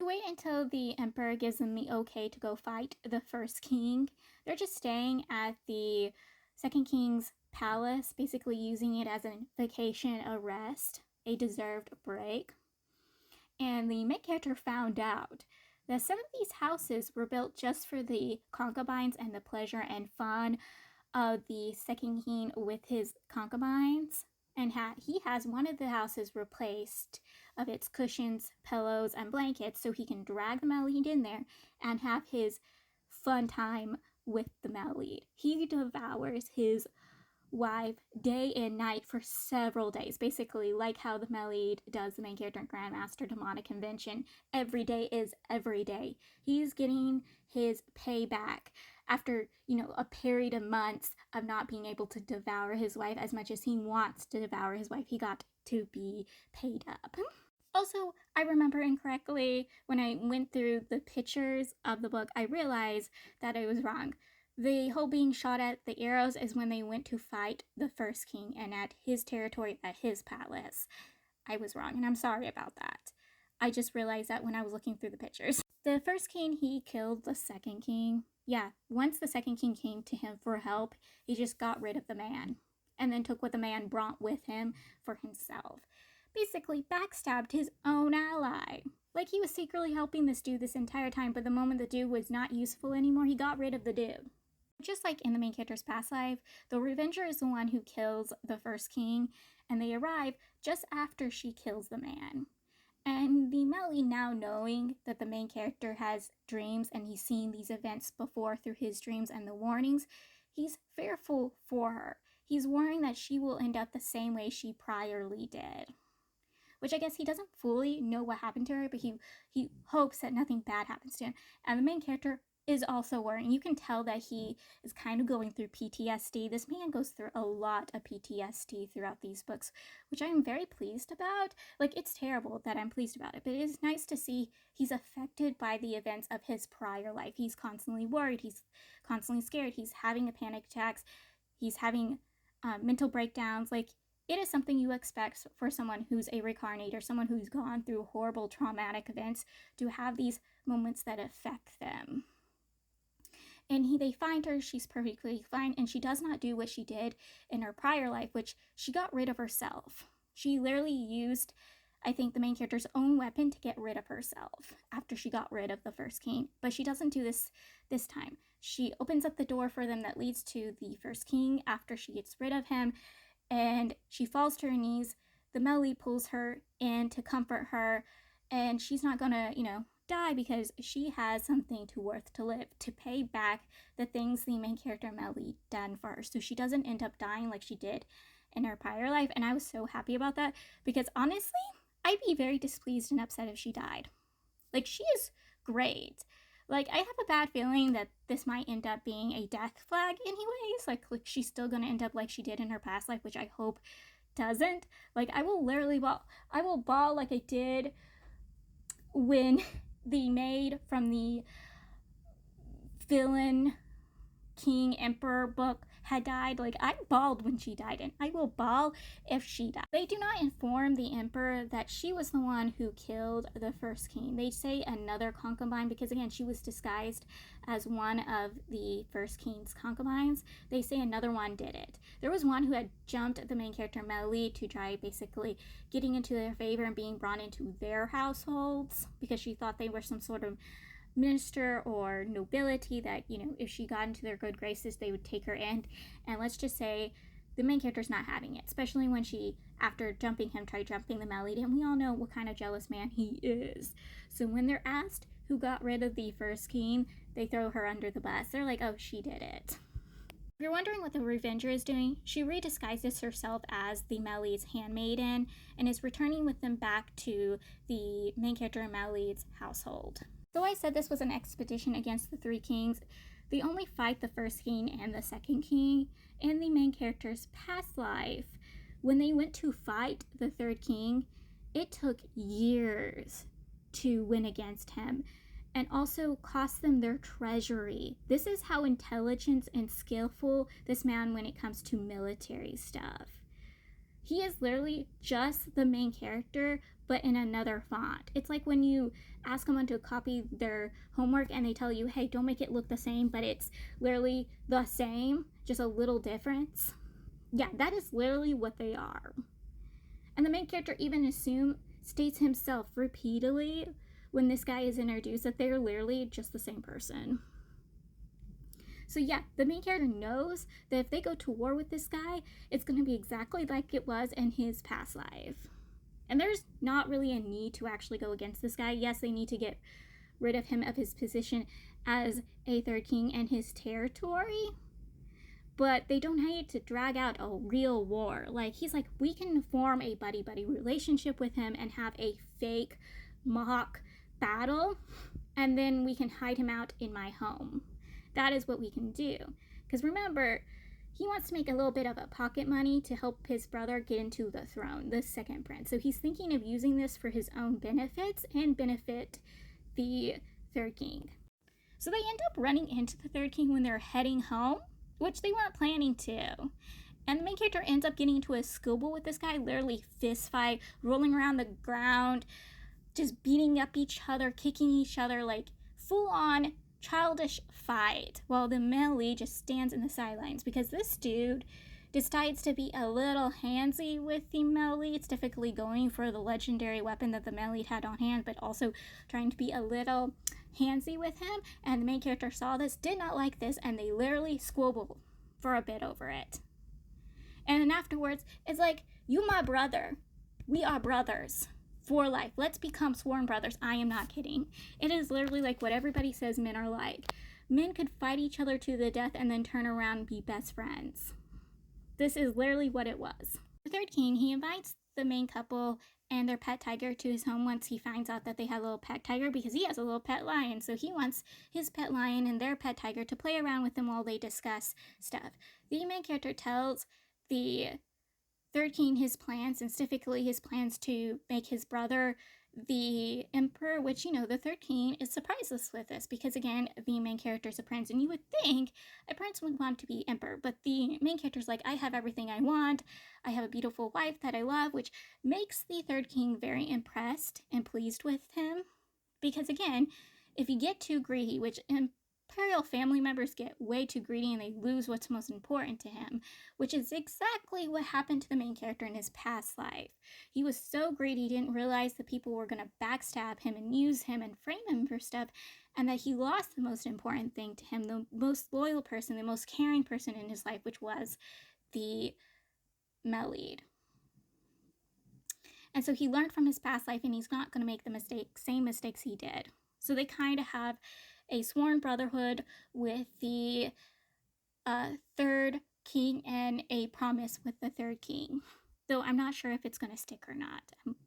Wait until the emperor gives them the okay to go fight the first king. They're just staying at the second king's palace, basically using it as a vacation, a rest, a deserved break. And the main character found out that some of these houses were built just for the concubines and the pleasure and fun of the second king with his concubines. And he has one of the houses replaced of its cushions, pillows, and blankets so he can drag the male lead in there and have his fun time with the male lead. He devours his wife day and night for several days, basically like how the male lead does the main character in Grandmaster Demonic Convention. Every day is every day. He's getting his payback after, a period of months of not being able to devour his wife as much as he wants to devour his wife. He got to be paid up. Also, I remember incorrectly when I went through the pictures of the book, I realized that I was wrong. The whole being shot at the arrows is when they went to fight the first king and at his territory, at his palace. I was wrong, and I'm sorry about that. I just realized that when I was looking through the pictures. The first king, he killed the second king. Yeah, once the second king came to him for help, he just got rid of the man and then took what the man brought with him for himself. Basically backstabbed his own ally. Like he was secretly helping this dude this entire time, but the moment the dude was not useful anymore, he got rid of the dude. Just like in the main character's past life, the Revenger is the one who kills the first king, and they arrive just after she kills the man. And the Melly, now knowing that the main character has dreams and he's seen these events before through his dreams and the warnings, he's fearful for her. He's worrying that she will end up the same way she priorly did. Which I guess he doesn't fully know what happened to her, but he hopes that nothing bad happens to him. And the main character is also worrying. You can tell that he is kind of going through PTSD. This man goes through a lot of PTSD throughout these books, which I am very pleased about. Like, it's terrible that I'm pleased about it, but it is nice to see he's affected by the events of his prior life. He's constantly worried. He's constantly scared. He's having panic attacks. He's having mental breakdowns. Like, it is something you expect for someone who's a reincarnator, someone who's gone through horrible traumatic events, to have these moments that affect them. And they find her, she's perfectly fine, and she does not do what she did in her prior life, which she got rid of herself. She literally used, I think, the main character's own weapon to get rid of herself after she got rid of the first king. But she doesn't do this time. She opens up the door for them that leads to the first king after she gets rid of him, and she falls to her knees. The Melly pulls her in to comfort her, and she's not gonna, die because she has something worth to live, to pay back the things the main character Melly done for her, so she doesn't end up dying like she did in her prior life. And I was so happy about that, because honestly, I'd be very displeased and upset if she died. Like, she is great. Like, I have a bad feeling that this might end up being a death flag anyways. Like she's still gonna end up like she did in her past life, which I hope doesn't. Like, I will literally bawl. I will bawl like I did when the maid from the villain King Emperor book had died. Like, I bawled when she died, and I will bawl if she died. They do not inform the emperor that she was the one who killed the first king. They say another concubine, because again, she was disguised as one of the first king's concubines. They say another one did it. There was one who had jumped the main character Melly to try basically getting into their favor and being brought into their households, because she thought they were some sort of minister or nobility that, if she got into their good graces, they would take her in. And let's just say the main character's not having it, especially when she, after jumping him, tried jumping the Melly, and we all know what kind of jealous man he is. So when they're asked who got rid of the first king, they throw her under the bus. They're like, oh, she did it. If you're wondering what the Revenger is doing, she redisguises herself as the Melly's handmaiden and is returning with them back to the main character Melly's household. Though I said this was an expedition against the three kings, they only fight the first king and the second king in the main character's past life. When they went to fight the third king, it took years to win against him, and also cost them their treasury. This is how intelligent and skillful this man when it comes to military stuff. He is literally just the main character, but in another font. It's like when you ask someone to copy their homework and they tell you, hey, don't make it look the same, but it's literally the same, just a little difference. Yeah, that is literally what they are. And the main character even states himself repeatedly when this guy is introduced that they're literally just the same person. So yeah, the main character knows that if they go to war with this guy, it's going to be exactly like it was in his past life. And there's not really a need to actually go against this guy. Yes, they need to get rid of him of his position as a third king and his territory, but they don't need to drag out a real war. Like, he's like, we can form a buddy-buddy relationship with him and have a fake mock battle, and then we can hide him out in my home. That is what we can do. Because remember, he wants to make a little bit of a pocket money to help his brother get into the throne, the second prince. So he's thinking of using this for his own benefits and benefit the third king. So they end up running into the third king when they're heading home, which they weren't planning to. And the main character ends up getting into a scuffle with this guy, literally fist fight, rolling around the ground, just beating up each other, kicking each other, like full on childish fight, while the male lead just stands in the sidelines because this dude decides to be a little handsy with the male lead, typically going for the legendary weapon that the male lead had on hand, but also trying to be a little handsy with him. And the main character saw this, did not like this, and they literally squabbled for a bit over it. And then afterwards, it's like, you my brother. We are brothers. For life. Let's become sworn brothers. I am not kidding. It is literally like what everybody says men are like. Men could fight each other to the death and then turn around and be best friends. This is literally what it was. The third king, he invites the main couple and their pet tiger to his home once he finds out that they have a little pet tiger, because he has a little pet lion. So he wants his pet lion and their pet tiger to play around with them while they discuss stuff. The main character tells the third king his plans, and specifically his plans to make his brother the emperor, which, you know, the third king is surpriseless with this because, again, the main character is a prince, and you would think a prince would want to be emperor, but the main character's like, I have everything I want, I have a beautiful wife that I love, which makes the third king very impressed and pleased with him because, again, if you get too greedy, which imperial family members get way too greedy and they lose what's most important to him, which is exactly what happened to the main character in his past life. He was so greedy he didn't realize that people were going to backstab him and use him and frame him for stuff, and that he lost the most important thing to him, the most loyal person, the most caring person in his life, which was the male lead. And so he learned from his past life, and he's not going to make the same mistakes he did. So they kind of have a sworn brotherhood with the third king and a promise with the third king. Though I'm not sure if it's going to stick or not.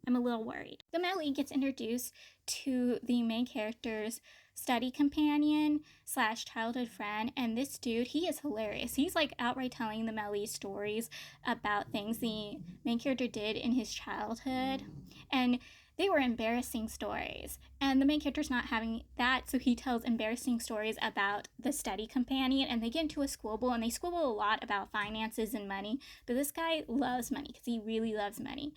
I'm a little worried. The male lead gets introduced to the main character's study companion / childhood friend, and this dude, he is hilarious. He's like outright telling the male lead stories about things the main character did in his childhood, and they were embarrassing stories, and the main character's not having that, so he tells embarrassing stories about the study companion, and they get into a squabble, and they squabble a lot about finances and money, but this guy loves money because he really loves money.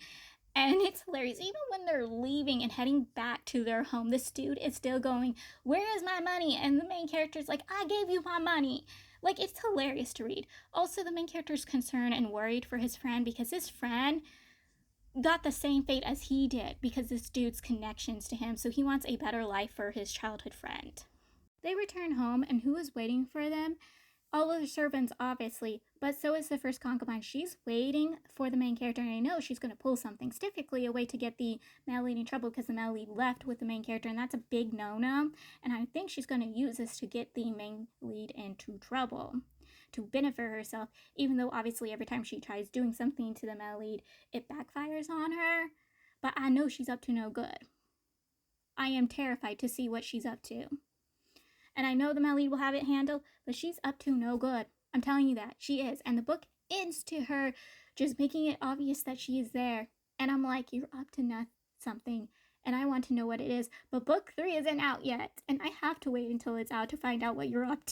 And it's hilarious. Even when they're leaving and heading back to their home, this dude is still going, where is my money? And the main character's like, I gave you my money. Like, it's hilarious to read. Also, the main character's concerned and worried for his friend because his friend got the same fate as he did because this dude's connections to him, so he wants a better life for his childhood friend. They return home, and who is waiting for them? All of the servants, obviously, but so is the first concubine. She's waiting for the main character, and I know she's going to pull something. It's typically a way to get the male lead in trouble because the male lead left with the main character, and that's a big no-no, and I think she's going to use this to get the main lead into trouble, to benefit herself, even though obviously every time she tries doing something to the male lead, it backfires on her, but I know she's up to no good. I am terrified to see what she's up to. And I know the male lead will have it handled, but she's up to no good. I'm telling you that. She is. And the book ends to her just making it obvious that she is there. And I'm like, you're up to something. And I want to know what it is. But book 3 isn't out yet. And I have to wait until it's out to find out what you're up to.